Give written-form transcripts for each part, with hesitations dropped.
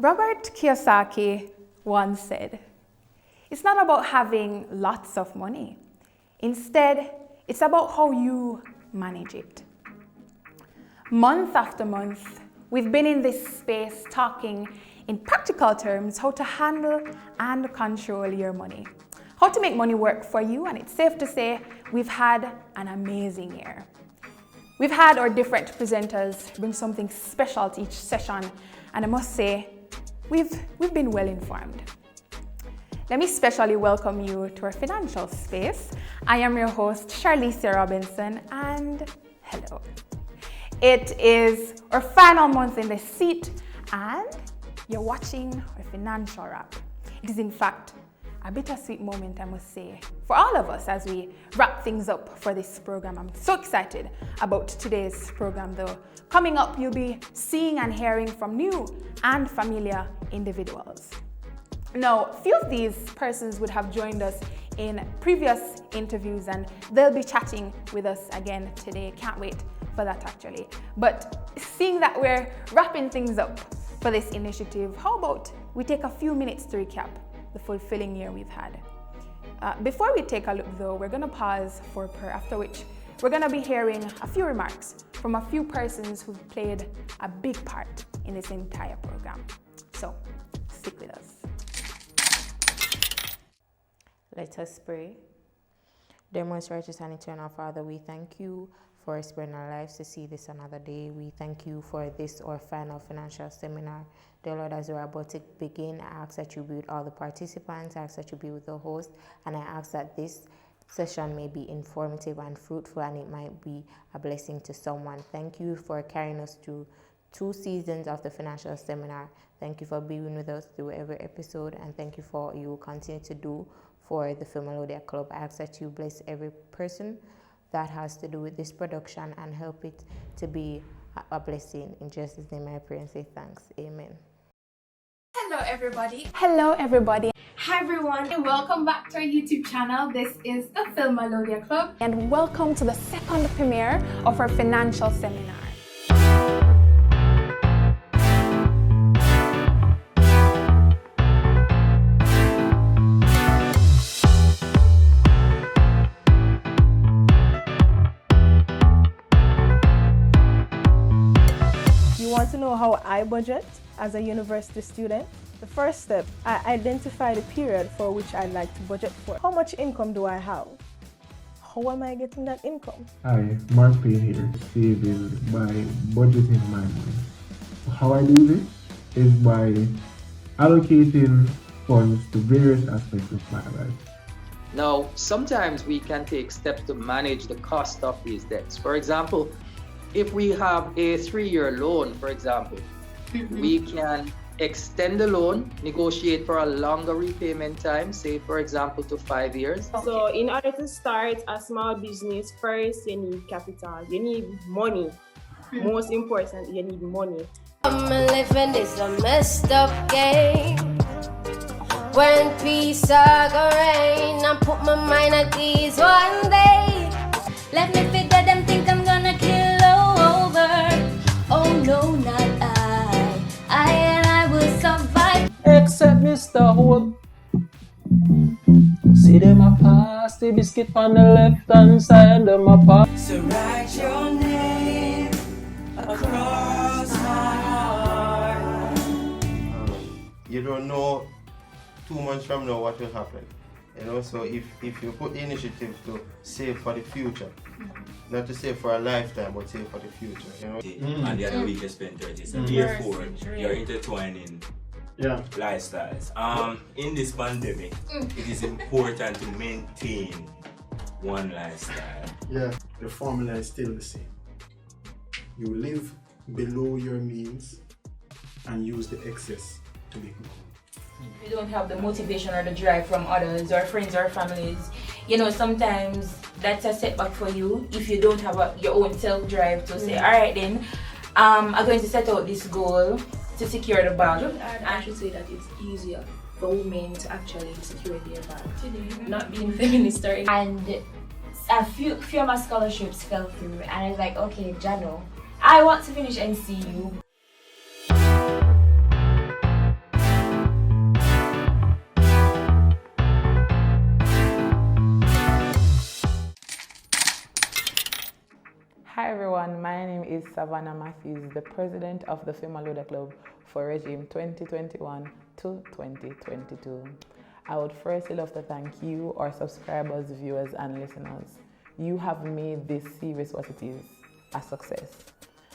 Robert Kiyosaki once said, "It's not about having lots of money. Instead, it's about how you manage it." Month after month, we've been in this space talking in practical terms how to handle and control your money, how to make money work for you, and it's safe to say we've had an amazing year. We've had our different presenters bring something special to each session, and I must say, we've been well informed. Let me specially welcome you to our financial space. I am your host, Charlicia Robinson, and hello. It is our final month in the seat, and you're watching our financial wrap. It is in fact a bittersweet moment, I must say, for all of us as we wrap things up for this program. I'm so excited about today's program though. Coming up, you'll be seeing and hearing from new and familiar individuals. Now, a few of these persons would have joined us in previous interviews and they'll be chatting with us again today. Can't wait for that actually. But seeing that we're wrapping things up for this initiative, how about we take a few minutes to recap the fulfilling year we've had. Before we take a look though, we're gonna pause for prayer, after which we're gonna be hearing a few remarks from a few persons who've played a big part in this entire program. So, stick with us. Let us pray. Dear most righteous and eternal Father, we thank you for sparing our lives to see this another day. We thank you for this, our final financial seminar. Dear Lord, as we're about to begin, I ask that you be with all the participants, I ask that you be with the host, and I ask that this session may be informative and fruitful and it might be a blessing to someone. Thank you for carrying us through 2 seasons of the financial seminar. Thank you for being with us through every episode, and thank you for what you will continue to do for the Philmelodia Club. I ask that you bless every person that has to do with this production and help it to be a blessing. In Jesus' name I pray and say thanks. Amen. Hello everybody. Hello everybody. Hi everyone, and welcome back to our YouTube channel. This is the Philmelodia Club. And welcome to the second premiere of our financial seminar. You want to know how I budget as a university student? The first step, I identify the period for which I'd like to budget for. How much income do I have? How am I getting that income? Hi, Mark Payne here, saving by budgeting my money. How I do this is by allocating funds to various aspects of my life. Now, sometimes we can take steps to manage the cost of these debts. For example, if we have a 3-year loan, for example, we can extend the loan, negotiate for a longer repayment time, say for example to 5 years. So in order to start a small business, first you need capital, you need money. Most important, you need money. I'm living this a messed up game. When peace are gonna reign, I put my mind at ease one day. Let me figure them think I'm gonna kill over. Oh no, not I and I will survive. Except Mr. Hope. See them a pass the biscuit on the left hand side, them a pass. So write your name across my heart. You don't know 2 months from now what will happen. You know, so if you put the initiative to save for the future, not to save for a lifetime, but save for the future, you know. And the other week you spend 30, so therefore you're intertwining lifestyles. In this pandemic, it is important to maintain one lifestyle. Yeah, the formula is still the same. You live below your means and use the excess to make more. If you don't have the motivation or the drive from others or friends or families, you know, sometimes that's a setback for you if you don't have your own self-drive to say, all right then, I'm going to set out this goal to secure the bag. I should say that it's easier for women to actually secure their bag today, not being feminist or and a few of my scholarships fell through and I was like, okay, Jano, I want to finish NCU. everyone, my name is Savannah Matthews, the president of the Philmelodia Club for regime 2021 to 2022. I would firstly love to thank you, our subscribers, viewers and listeners. You have made this series what it is, a success.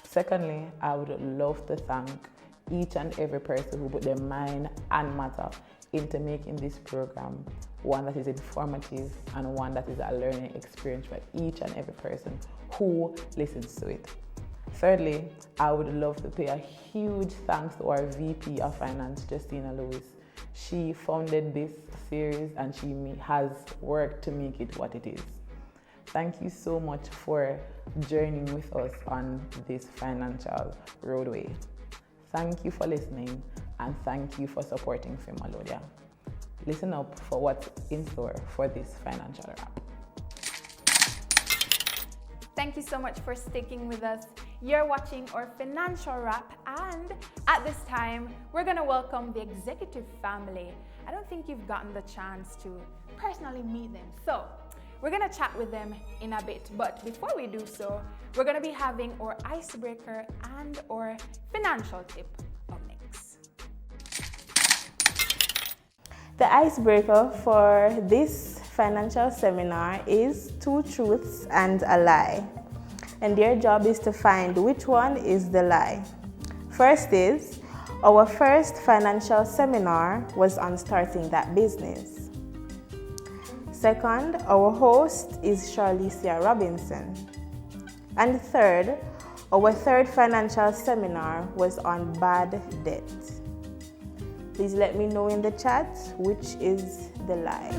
Secondly, I would love to thank each and every person who put their mind and matter into making this program one that is informative and one that is a learning experience for each and every person who listens to it. Thirdly, I would love to pay a huge thanks to our VP of Finance, Justina Lewis. She founded this series and she has worked to make it what it is. Thank you so much for journeying with us on this financial roadway. Thank you for listening and thank you for supporting Philmelodia. Listen up for what's in store for this financial wrap. Thank you so much for sticking with us. You're watching our financial wrap, and at this time, we're gonna welcome the executive family. I don't think you've gotten the chance to personally meet them, so we're gonna chat with them in a bit. But before we do so, we're gonna be having our icebreaker and our financial tip up next. The icebreaker for this financial seminar is 2 truths and a lie. And their job is to find which one is the lie. First is, our first financial seminar was on starting that business. Second, our host is Charlicia Robinson. And third, our third financial seminar was on bad debt. Please let me know in the chat which is the lie.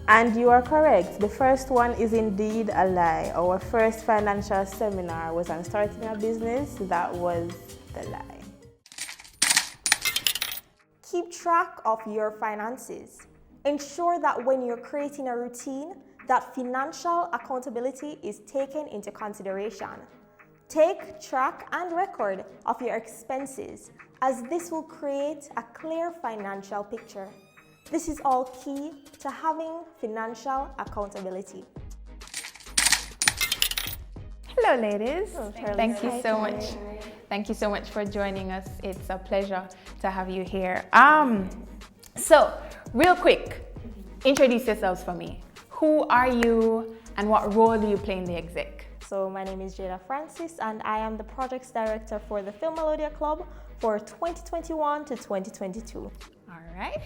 And you are correct. The first one is indeed a lie. Our first financial seminar was on starting a business. That was the lie. Keep track of your finances. Ensure that when you're creating a routine, that financial accountability is taken into consideration. Take track and record of your expenses, as this will create a clear financial picture. This is all key to having financial accountability. Hello, ladies. Hello, Thank you so much. Thank you so much for joining us. It's a pleasure to have you here. So, real quick, introduce yourselves for me. Who are you and what role do you play in the exec? So my name is Jada Francis and I am the projects director for the Philmelodia Club for 2021 to 2022. All right.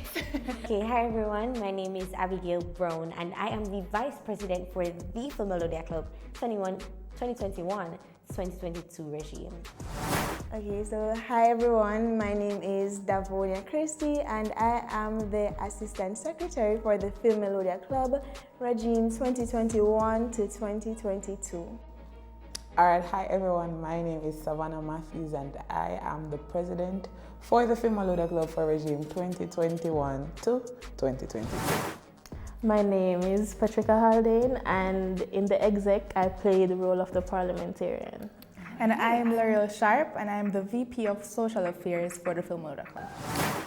Okay, hi everyone. My name is Abigail Brown and I am the vice president for the Philmelodia Club 2021 2022 regime. Okay, so hi everyone, my name is Davonia Christie and I am the Assistant Secretary for the Philmelodia Club, regime 2021 to 2022. Alright, hi everyone, my name is Savannah Matthews and I am the President for the Philmelodia Club for regime 2021 to 2022. My name is Patricia Haldane and in the exec I play the role of the parliamentarian. And I am L'Oreal Sharp and I am the VP of Social Affairs for the Philmelodia Club.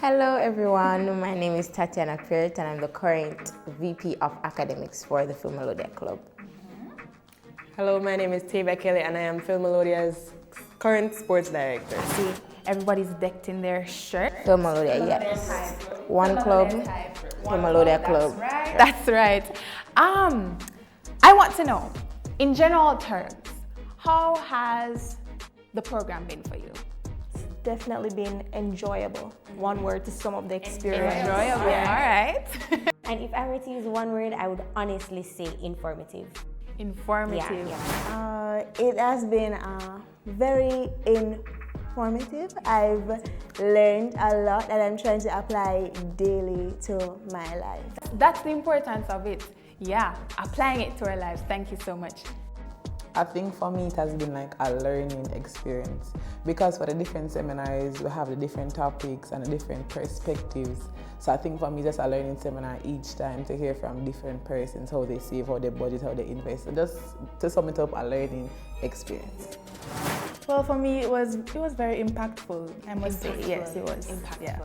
Hello everyone, my name is Tatiana Pirt and I'm the current VP of Academics for the Philmelodia Club. Hello, my name is Tavia Kelly and I am Philmelodia's current sports director. See, everybody's decked in their shirt. Philmelodia, yes. One club, Philmelodia Club. That's right. I want to know, in general terms, how has the program been for you? It's definitely been enjoyable. One word to sum up the experience. Enjoyable, all right. And if I were to use one word, I would honestly say informative. Informative. Yeah. It has been very informative. I've learned a lot and I'm trying to apply daily to my life. That's the importance of it. Yeah, applying it to our lives. Thank you so much. I think for me it has been like a learning experience because for the different seminars we have the different topics and the different perspectives. So I think for me just a learning seminar each time to hear from different persons how they save, how they budget, how they invest. So just to sum it up, a learning experience. Well, for me it was very impactful. I must say, yes, it was impactful. Yeah.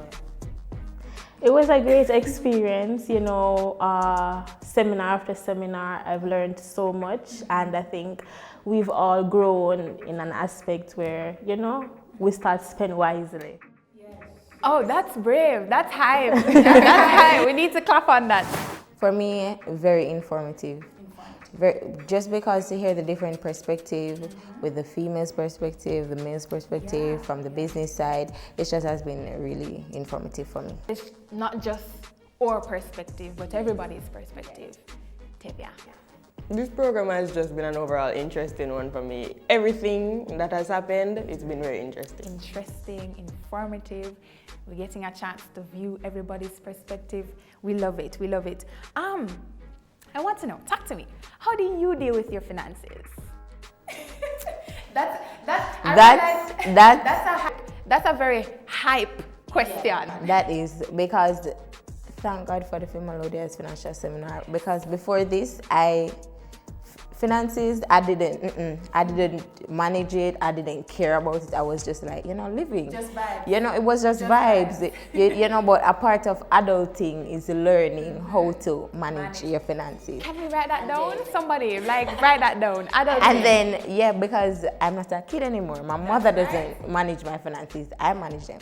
It was a great experience, you know, seminar after seminar. I've learned so much, and I think we've all grown in an aspect where, you know, we start spend wisely. Oh, that's brave. That's hype. That's hype. We need to clap on that. For me, very informative. Just because to hear the different perspective, with the female's perspective, the male's perspective, from the business side, it just has been really informative for me. It's not just our perspective, but everybody's perspective. Tevia. This program has just been an overall interesting one for me. Everything that has happened, it's been very interesting. Interesting, informative. We're getting a chance to view everybody's perspective. We love it. We love it. I want to know, talk to me. How do you deal with your finances? That's a very hype question. That is because, thank God for the Philmelodia's financial seminar, because before this, finances, I didn't manage it, I didn't care about it. I was just like, you know, living. Just vibes. You know, it was just vibes. You know, but a part of adulting is learning how to manage your finances. Can we write that down? Somebody, like, write that down. Adulting. And then, yeah, because I'm not a kid anymore. My mother doesn't manage my finances. I manage them.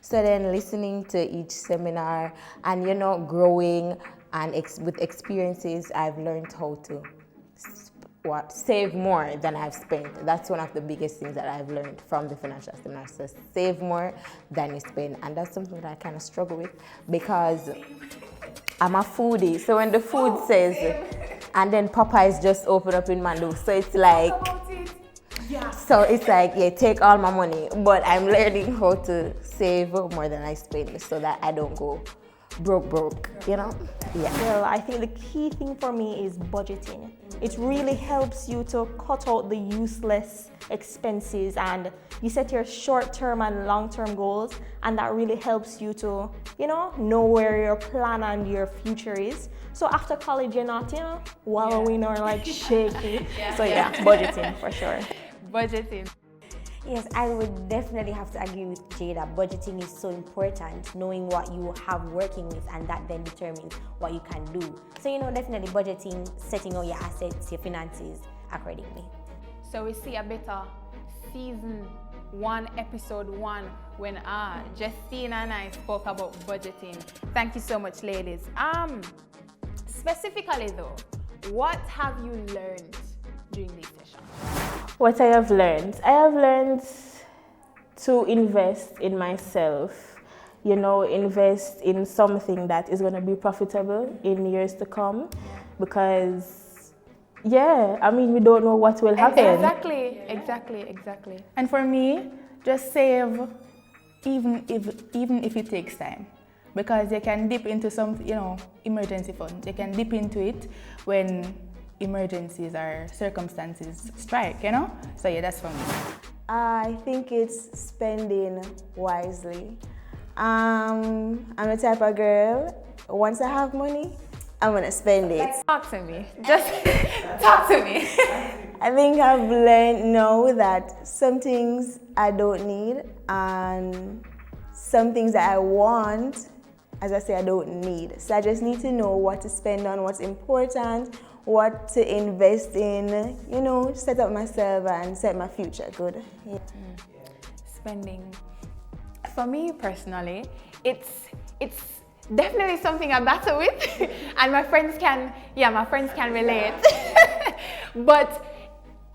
So then listening to each seminar and, you know, growing and with experiences, I've learned how to save more than I've spent. That's one of the biggest things that I've learned from the financial seminar. So save more than you spend. And that's something that I kind of struggle with because I'm a foodie. So when the food says, and then Popeyes just open up in Mandu. So it's like, so it's like, yeah, take all my money. But I'm learning how to save more than I spend so that I don't go broke, you know? Yeah. Well, I think the key thing for me is budgeting. It really helps you to cut out the useless expenses and you set your short-term and long-term goals, and that really helps you to, you know where your plan and your future is. So after college, you're not, you know, wallowing or like shaky. So yeah, budgeting for sure. Budgeting. Yes, I would definitely have to agree with Jay that budgeting is so important, knowing what you have working with, and that then determines what you can do. So, you know, definitely budgeting, setting out your assets, your finances accordingly. So we see a better season 1, episode 1, when Justine and I spoke about budgeting. Thank you so much, ladies. Specifically though, what have you learned during this session? What I have learned to invest in myself, you know, invest in something that is going to be profitable in years to come, because, yeah, I mean, we don't know what will happen. Exactly. And for me, just save even if it takes time, because you can dip into some, you know, emergency funds. You can dip into it when emergencies or circumstances strike, you know? So yeah, that's for me. I think it's spending wisely. I'm the type of girl, once I have money, I'm gonna spend it. Talk to me. Just talk to me. I think I've learned now that some things I don't need and some things that I want, as I say, I don't need. So I just need to know what to spend on, what's important, what to invest in, you know, set up myself and set my future good. Yeah. Spending. For me personally, it's definitely something I battle with, and my friends can relate. But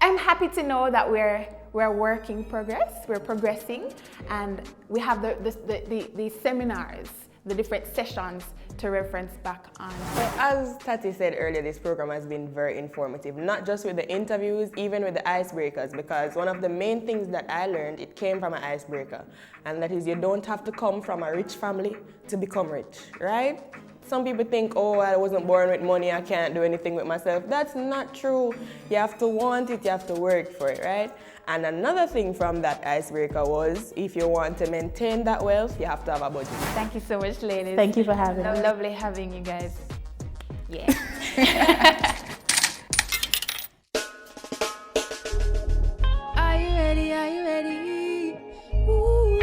I'm happy to know that we're work in progress, we're progressing, and we have the seminars, the different sessions to reference back on. So as Tati said earlier, this program has been very informative, not just with the interviews, even with the icebreakers, because one of the main things that I learned, it came from an icebreaker, and that is you don't have to come from a rich family to become rich, right? Some people think, oh, I wasn't born with money, I can't do anything with myself. That's not true. You have to want it, you have to work for it, right? And another thing from that icebreaker was, if you want to maintain that wealth, you have to have a budget. Thank you so much, ladies. Thank you for having us. Lovely having you guys. Yeah. Are you ready? Are you ready? Ooh.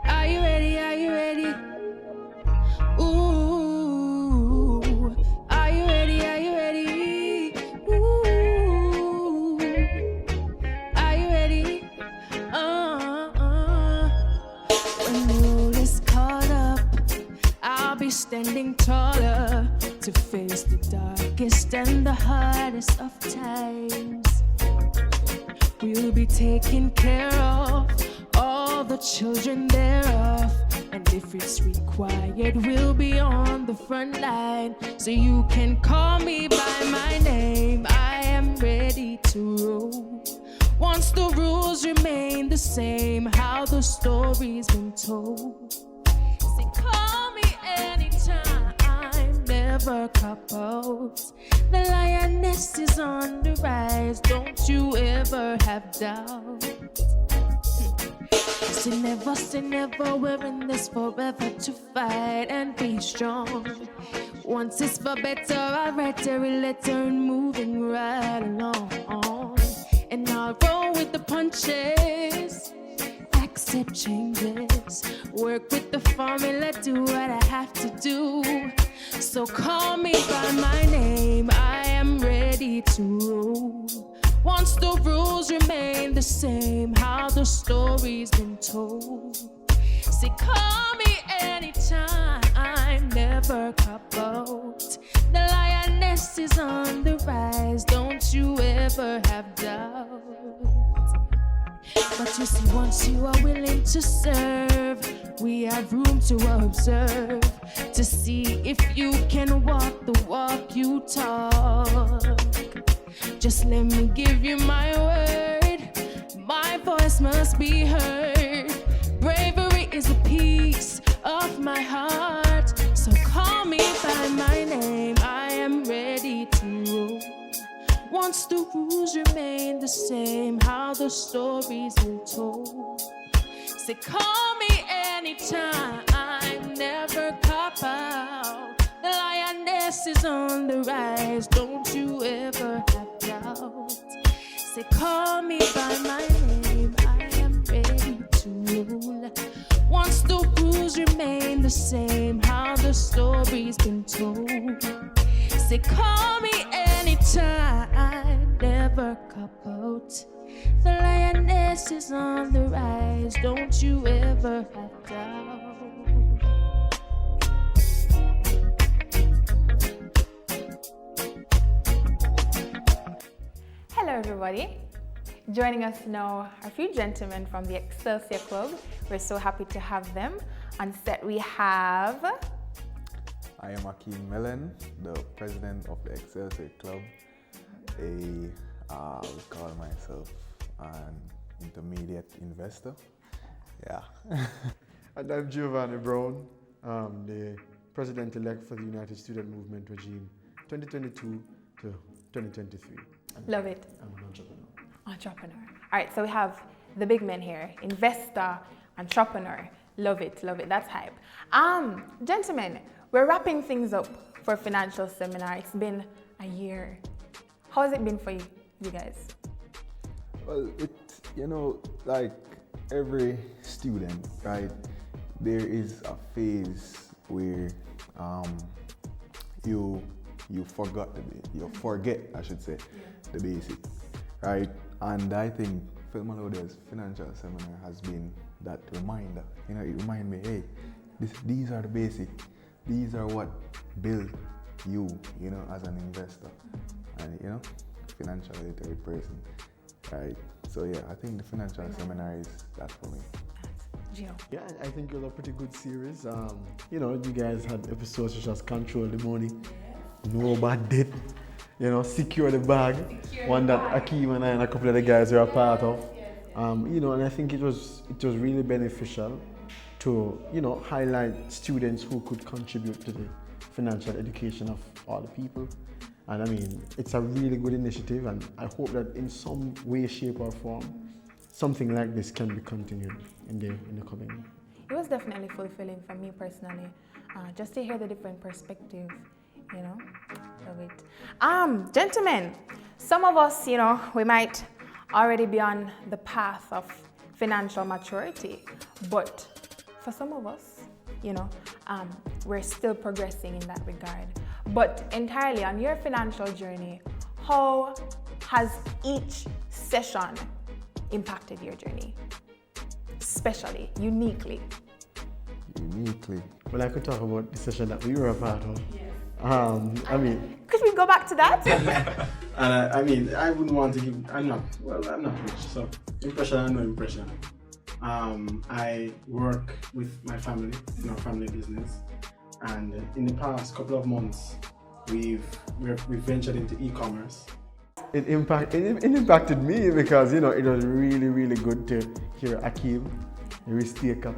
Are you ready? Are you ready? standing taller to face the darkest and the hardest of times. We'll be taking care of all the children thereof, and if it's required, we'll be on the front line. So you can call me by my name, I am ready to roll. Once the rules remain the same, how the story's been told. Say call me anytime, never cop out. The lioness is on the rise, don't you ever have doubt. Say never, we're in this forever to fight and be strong. Once it's for better, I write every letter and moving right along. And I'll roll with the punches, accept changes, work with the formula, do what I have to do. So call me by my name, I am ready to roll. Once the rules remain the same, how the story's been told. Say call me anytime, never cop out. The lioness is on the rise, don't you ever have doubt. But you see, once you are willing to serve, we have room to observe, to see if you can walk the walk you talk. Just let me give you my word, my voice must be heard. Bravery is a piece of my heart, so call me by my name, I am ready to roll. Once the rules remain the same, how the story's been told. Say call me anytime, never cop out. The lioness is on the rise, don't you ever have doubt. Say call me by my name, I am ready to rule. Once the rules remain the same, how the story's been told. Say call me anytime, never cop out. The lioness is on the rise, don't you ever have doubt. Hello everybody. Joining us now are a few gentlemen from the Excelsior Club. We're so happy to have them. On set we have... I am Akeem Mellen, the president of the Excelsior Club. We call myself an intermediate investor. Yeah. And I'm Giovanni Brown, the president-elect for the United Student Movement regime 2022 to 2023. Love it. I'm an entrepreneur. Entrepreneur. All right, so we have the big men here. Investor, entrepreneur. Love it, that's hype. Gentlemen, we're wrapping things up for financial seminar. It's been a year. How has it been for you guys? Well, like every student, right, there is a phase where you forget, I should say, the basic, right? And I think Philmelodia's financial seminar has been that reminder. It reminds me, hey, these are the basic. These are what build you, as an investor and, financially literate person, right? So yeah, I think the financial seminar is that for me. Gio. Yeah, I think it was a pretty good series. You guys had episodes such as Control the Money, Know About Debt, Secure the Bag, one that Akeem and I and a couple of the guys were a part of. And I think it was really beneficial to, highlight students who could contribute to the financial education of all the people. And I mean, it's a really good initiative, and I hope that in some way, shape or form, something like this can be continued in the coming year. It was definitely fulfilling for me personally, just to hear the different perspective, Love it. Gentlemen, some of us, we might already be on the path of financial maturity, but for some of us, we're still progressing in that regard. But entirely on your financial journey, how has each session impacted your journey? Especially, uniquely. uniquely. Well, I could talk about the session that we were a part of. I mean, could we go back to that? and I mean, I wouldn't want to give. I'm not rich, so impression and no impression. I work with my family in our family business, and in the past couple of months, we've ventured into e-commerce. It impacted me because it was really good to hear Akeem, Risk-taker,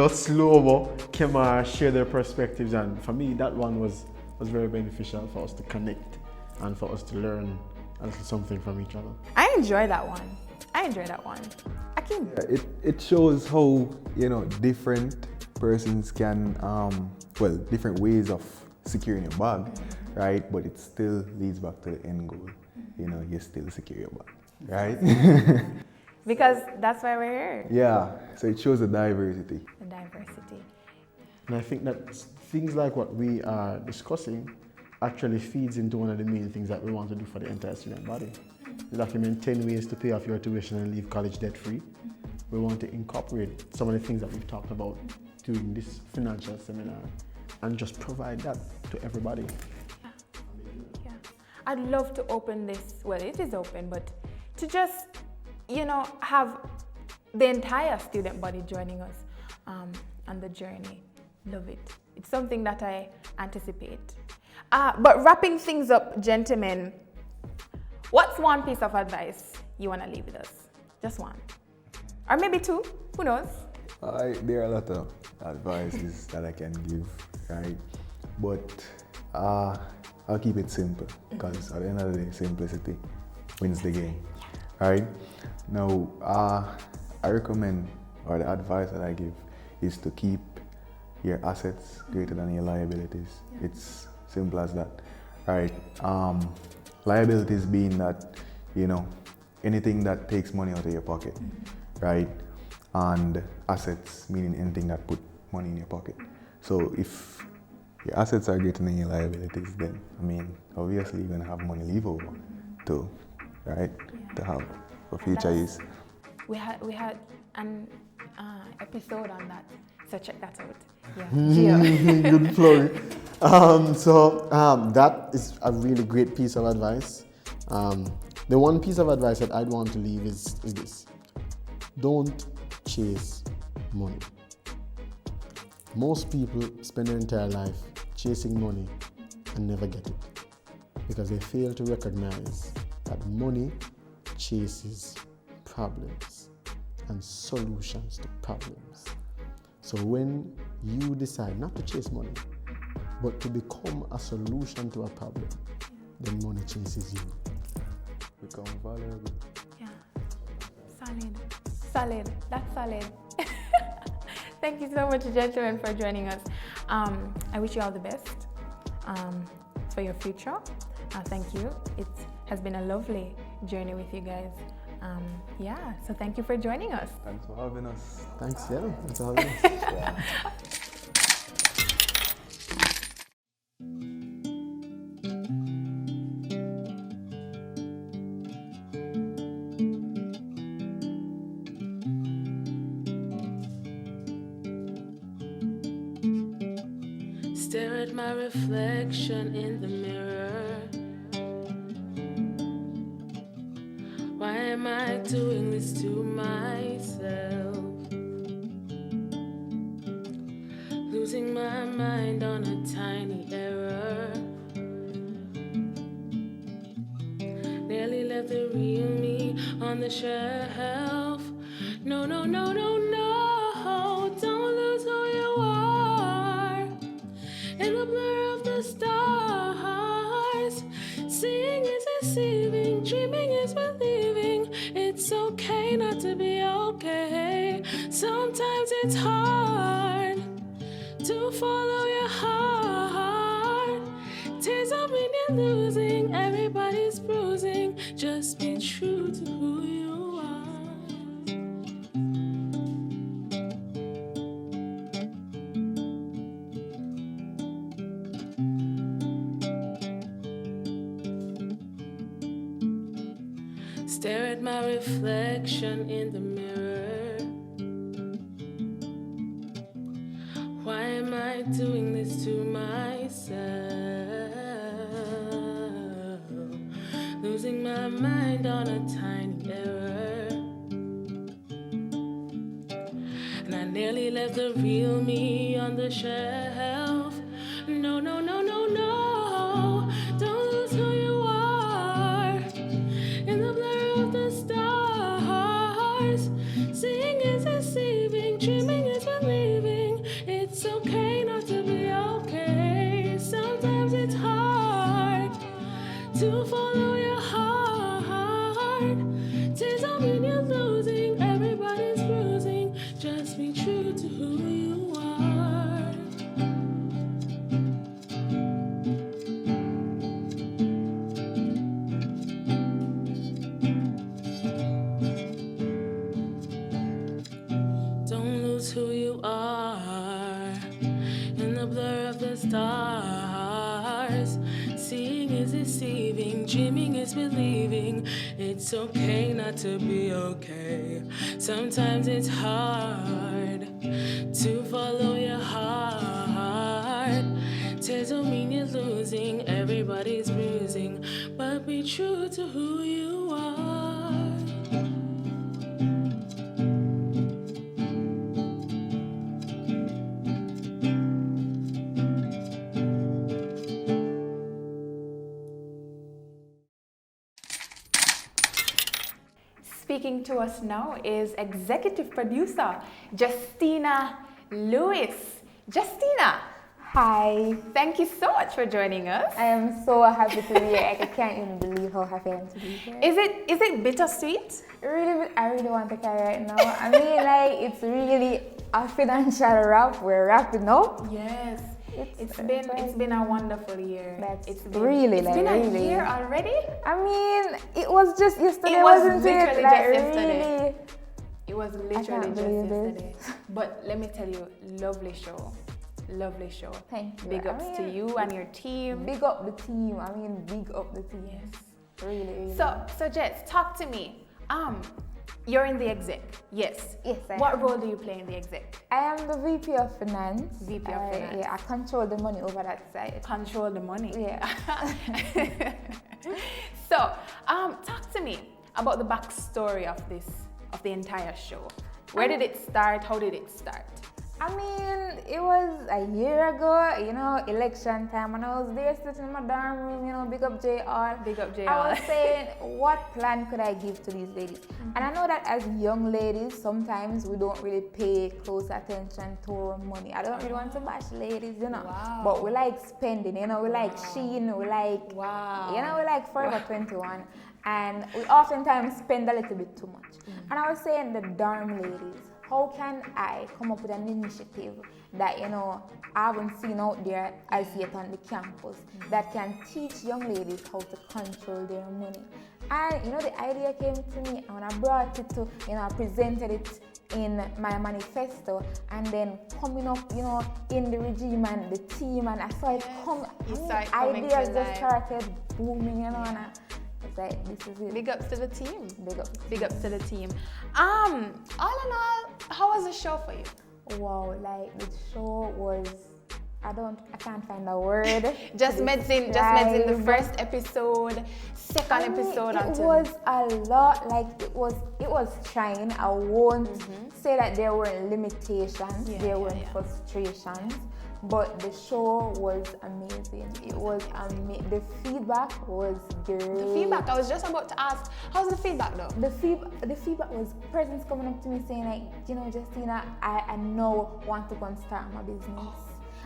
Slow-mo, Kemar share their perspectives, and for me that one was very beneficial for us to connect and for us to learn a little something from each other. I enjoy that one. Akeem. Yeah, it shows how different persons can different ways of securing your bag, right? But it still leads back to the end goal. You still secure your bag, right? Because that's why we're here. Yeah, so it shows the diversity. And I think that things like what we are discussing actually feeds into one of the main things that we want to do for the entire student body. The document 10 ways to pay off your tuition and leave college debt free. We want to incorporate some of the things that we've talked about during this financial seminar and just provide that to everybody. Yeah. I'd love to open this, well, it is open, but to just, have the entire student body joining us on the journey. Love it. It's something that I anticipate. But wrapping things up, gentlemen, what's one piece of advice you want to leave with us? Just one. Or maybe two, who knows? There are a lot of advices that I can give, right? But I'll keep it simple because at the end of the day, simplicity wins the game, right? Now, I recommend, or the advice that I give is to keep your assets greater than your liabilities. Yeah. It's simple as that, right? Liabilities being that, anything that takes money out of your pocket, right? And assets meaning anything that put money in your pocket. So if your assets are greater than your liabilities, then, obviously you're gonna have money leave over to, right? To have for future use. We had an episode on that, so check that out. Yeah. Good plug. So that is a really great piece of advice. The one piece of advice that I'd want to leave is this: don't chase money. Most people spend their entire life chasing money and never get it because they fail to recognize that money chases problems and solutions to problems. So when you decide not to chase money, but to become a solution to a problem, then money chases you. Become valuable. Yeah. Solid. That's solid. Thank you so much, gentlemen, for joining us. I wish you all the best for your future. Thank you. It has been a lovely journey with you guys. So thank you for joining us. Thanks for having us. Thanks for having us. Stare at my reflection in the mirror. Why am I doing this to myself? Losing my mind on a tiny error. Nearly left the real me on the shelf. No, don't lose who you are. In the blur of the stars, seeing is deceiving, dreaming is believing. It's okay not to be okay. Sometimes it's hard to follow your heart. Tears don't mean you're losing, everybody's bruising. Just be true to who you are. Stare at my reflection in the mirror. losing my mind on a tiny error. And I nearly left the real me on the shelf. No, no, no, no, no. Don't lose who you are in the blur of the stars. Seeing is deceiving, dreaming is believing. It's okay not to be okay. Sometimes it's hard to follow your heart. Tears don't mean you're losing, everybody's bruising. Just be true to who you are. Don't lose who you are in the blur of the stars. Seeing is deceiving, dreaming is believing. It's okay not to be okay. Sometimes it's hard to follow your heart. Tears don't mean you're losing, everybody's bruising. But be true to who you are. Speaking to us now is executive producer Justina Lewis. Justina. Hi. Thank you so much for joining us. I am so happy to be here. I can't even believe how happy I am to be here. Is it bittersweet? I really want to cry right now. I mean, like, it's really a financial wrap. We're wrapping up. Yes. It's been a wonderful year. It's been really a year already. I mean, it was just yesterday. It was wasn't literally it? just Like, yesterday. really? It was literally just yesterday. But let me tell you, lovely show. Lovely show. Thank you. Big ups to you and your team. Big up the team. I mean, big up the team. Yes. Really. So Jess, talk to me. You're in the exec. Yes. Yes, I am. What role do you play in the exec? I am the VP of Finance. VP of Finance. Yeah, I control the money over that side. Control the money. Yeah. So, talk to me about the backstory of the entire show. Where did it start? How did it start? I mean, it was a year ago, you know, election time, and I was there sitting in my dorm room, you know, big up JR. Big up JR. I was saying, what plan could I give to these ladies? And I know that as young ladies, sometimes we don't really pay close attention to our money. I don't really want to bash ladies, you know, but we like spending, you know, we like Shein, we like, you know, we like Forever 21. And we oftentimes spend a little bit too much. And I was saying, the dorm ladies, how can I come up with an initiative that, you know, I haven't seen out there as yet on the campus that can teach young ladies how to control their money? And, you know, the idea came to me, and when I brought it to, you know, I presented it in my manifesto, and then coming up, you know, in the regime and the team, and I saw it come, ideas just started booming, you know, and it's like, this is it. Big ups to the team. Big ups to the team. All in all, how was the show for you? Wow, like the show was, I can't find a word. just medicine the first episode, second episode until. It was a lot, like it was trying. I won't say that there weren't limitations, there weren't frustrations. But the show was amazing. It was amazing. The feedback was great. The feedback, I was just about to ask, how's the feedback though? The feedback was persons coming up to me saying like, you know, Justina, I now want to go and start my business.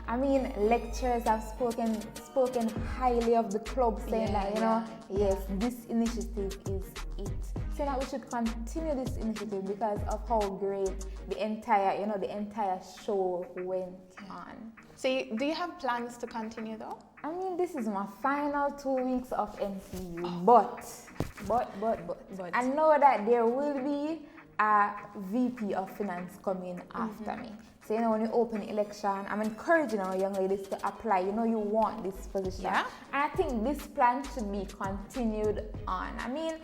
I mean, lecturers have spoken highly of the club, saying that, you know, yes, this initiative is it. So that we should continue this initiative because of how great the entire show went on. So do you have plans to continue though? I mean, this is my final 2 weeks of NCU, but I know that there will be a VP of Finance coming after me. So, you know, when you open election, I'm encouraging our young ladies to apply. You know, you want this position. Yeah. And I think this plan should be continued on. I mean,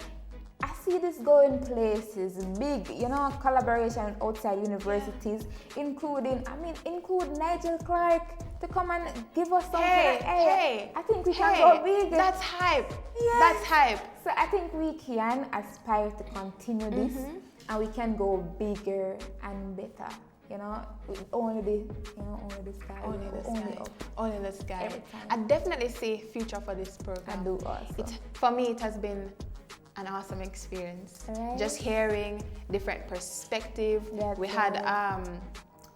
I see this going places, big, you know, collaboration with outside universities, include Nigel Clark. to come and give us something. Hey, I think we can go big. That's hype. Yes. That's hype. So I think we can aspire to continue this, and we can go bigger and better. You know, only the sky. Only the sky. I definitely see future for this program. I do also. For me, it has been an awesome experience. Right. Just hearing different perspective. We had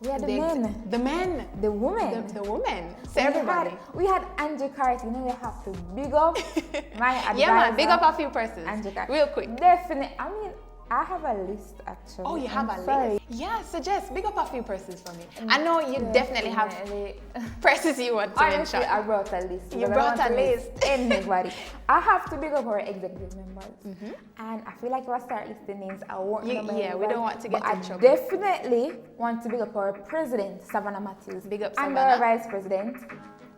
the men. The men. The women. The women. So everybody. We had Andrew Carter. You know, we have to big up my advisor. Yeah, man. Big up a few persons. Andrew Carter. Real quick. Definitely. I mean, I have a list actually. Oh, you have a list? Yeah, so just big up a few persons for me. I know you definitely have persons you want to Honestly, mention. I brought a list. You brought a list. Anybody. I have to big up our executive members. And I feel like if I start listing names, I won't remember. Yeah, we don't want to get in trouble. I definitely want to big up our president, Savannah Matthews. Big up and Savannah. our vice president,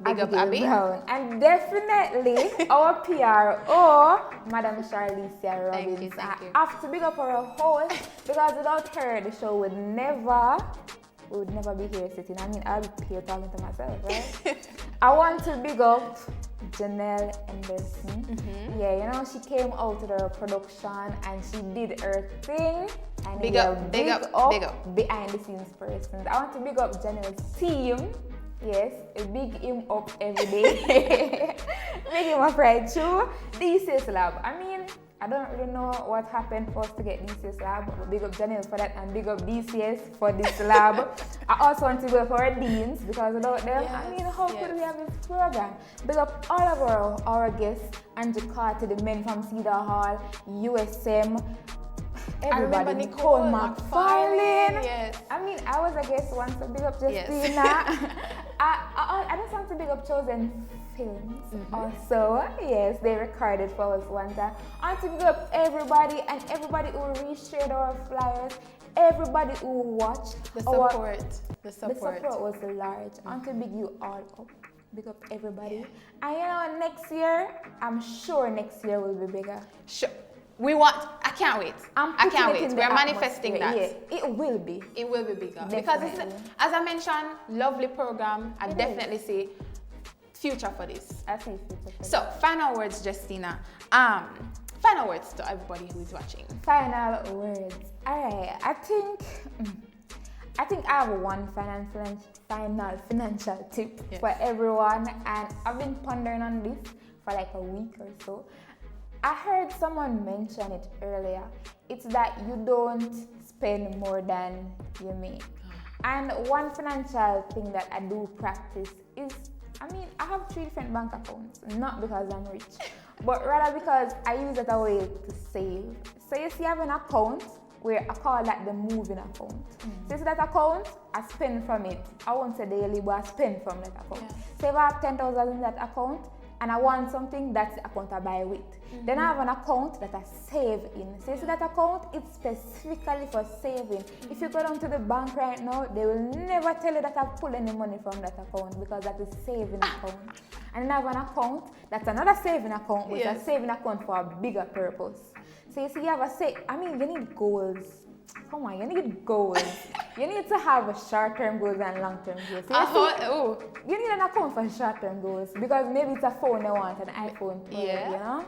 Big up Abby. Brown. And definitely our PRO, Madam Charlicia Robbins. Thank you. I have to big up our host because without her, the show would never be here sitting. I mean, I'll be here talking to myself, right? I want to big up Janelle Anderson. Yeah, you know, she came out to the production and she did her thing. And Big up. behind the scenes person. I want to big up Janelle's team. Yes, big him up every day. Big him up right too. DCS Lab. I mean, I don't really know what happened for us to get DCS Lab, but big up Janelle for that and big up DCS for this lab. I also want to go for our deans because without them, I mean, how could we have this program? Big up all of our guests, Andrew Carter, the men from Cedar Hall, USM, everybody, Nicole McFarlane. Yes. I mean, I was a guest once, so big up Justina. I just want to big up Chosen Films also. Yes, they recorded for us one time. I want to big up everybody and everybody who reshared our flyers, everybody who watched. The support. The support was large. I want to big you all up. Big up everybody. And you know, next year, I'm sure next year will be bigger. Sure. I can't wait. I can't wait. We're manifesting that. Yeah, it will be. It will be bigger. Definitely. Because it's, as I mentioned, lovely program. I definitely see future for this. I see future for this. So, final words, Justina. Final words to everybody who is watching. Final words. Alright, I think I have one final financial tip for everyone, and I've been pondering on this for like a week or so. I heard someone mention it earlier. It's that you don't spend more than you make. And one financial thing that I do practice is, I have 3 different bank accounts, not because I'm rich, but rather because I use it as a way to save. So you see, I have an account where I call that the moving account. So you see that account, I spend from it. I won't say daily, but I spend from that account. So if I have 10,000 in that account, and I want something, that's the account I buy with. Then I have an account that I save in. So you see that account, it's specifically for saving. If you go down to the bank right now, they will never tell you that I've pulled any money from that account because that is saving account. And then I have an account that's another saving account, which is a saving account for a bigger purpose. So you see, you have you need goals. Come on, you need goals. You need to have a short-term goals and long-term goals. So you need an account for short-term goals because maybe it's a phone you want, an iPhone 12, you know?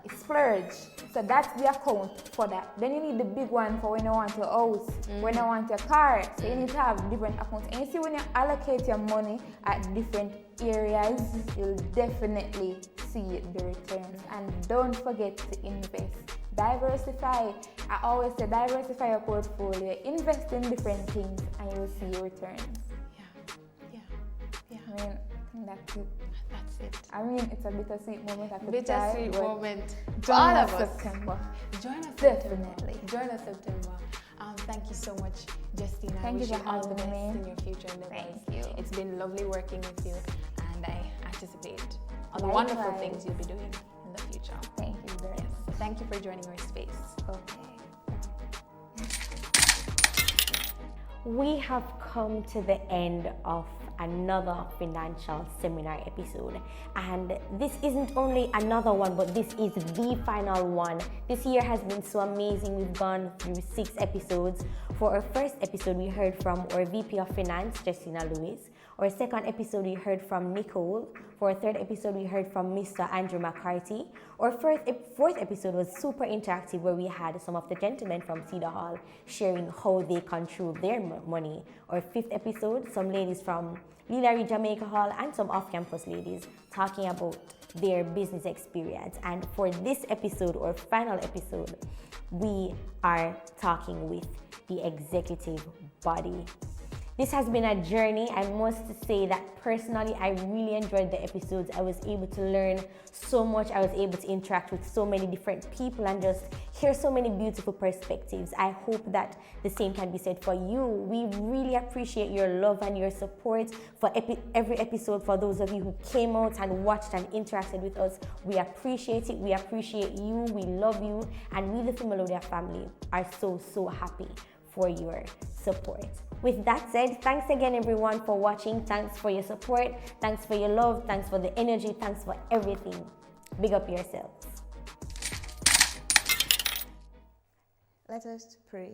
It's splurge. So that's the account for that. Then you need the big one for when you want your house, when you want your car. So you need to have different accounts. And you see, when you allocate your money at different areas, you'll definitely see the returns. And don't forget to invest. Diversify. I always say diversify your portfolio. Invest in different things and you'll see returns. Yeah. I think that's it. That's it. It's a bittersweet moment at the Bittersweet moment. Join all us of us. September. Join us Definitely. Join us September. Thank you so much, Justina. Thank you wish for you all the best having me. in your future endeavors. Thank you. It's been lovely working with you, and I anticipate all the Likewise. wonderful things you'll be doing in the future. Thank you very much. Thank you for joining our space. Okay. We have come to the end of another financial seminar episode, and this isn't only another one, but this is the final one. This year has been so amazing. We've gone through 6 episodes. For our first episode, we heard from our VP of Finance, Justina Lewis. Our second episode, we heard from Nicole. For our third episode, we heard from Mr. Andrew McCarthy. Our fourth episode was super interactive, where we had some of the gentlemen from Cedar Hall sharing how they control their money. Our fifth episode, some ladies from Lilari Jamaica Hall and some off-campus ladies talking about their business experience. And for this episode, or final episode, we are talking with the executive body. This has been a journey. I must say that personally, I really enjoyed the episodes. I was able to learn so much. I was able to interact with so many different people and just hear so many beautiful perspectives. I hope that the same can be said for you. We really appreciate your love and your support for every episode. For those of you who came out and watched and interacted with us, we appreciate it. We appreciate you. We love you. And we, the Philmelodia family, are so happy for your support. With that said, thanks again everyone for watching. Thanks for your support. Thanks for your love. Thanks for the energy. Thanks for everything. Big up yourselves. Let us pray.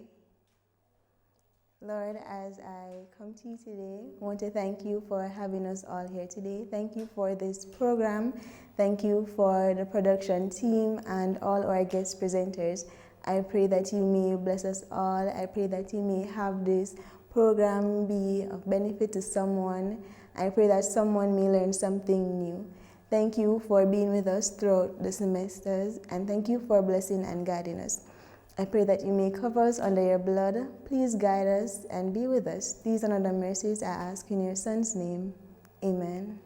Lord, as I come to you today, I want to thank you for having us all here today. Thank you for this program. Thank you for the production team and all our guest presenters. I pray that you may bless us all. I pray that you may have this program be of benefit to someone. I pray that someone may learn something new. Thank you for being with us throughout the semesters, and thank you for blessing and guiding us. I pray that you may cover us under your blood. Please guide us and be with us. These and other mercies I ask in your Son's name. Amen.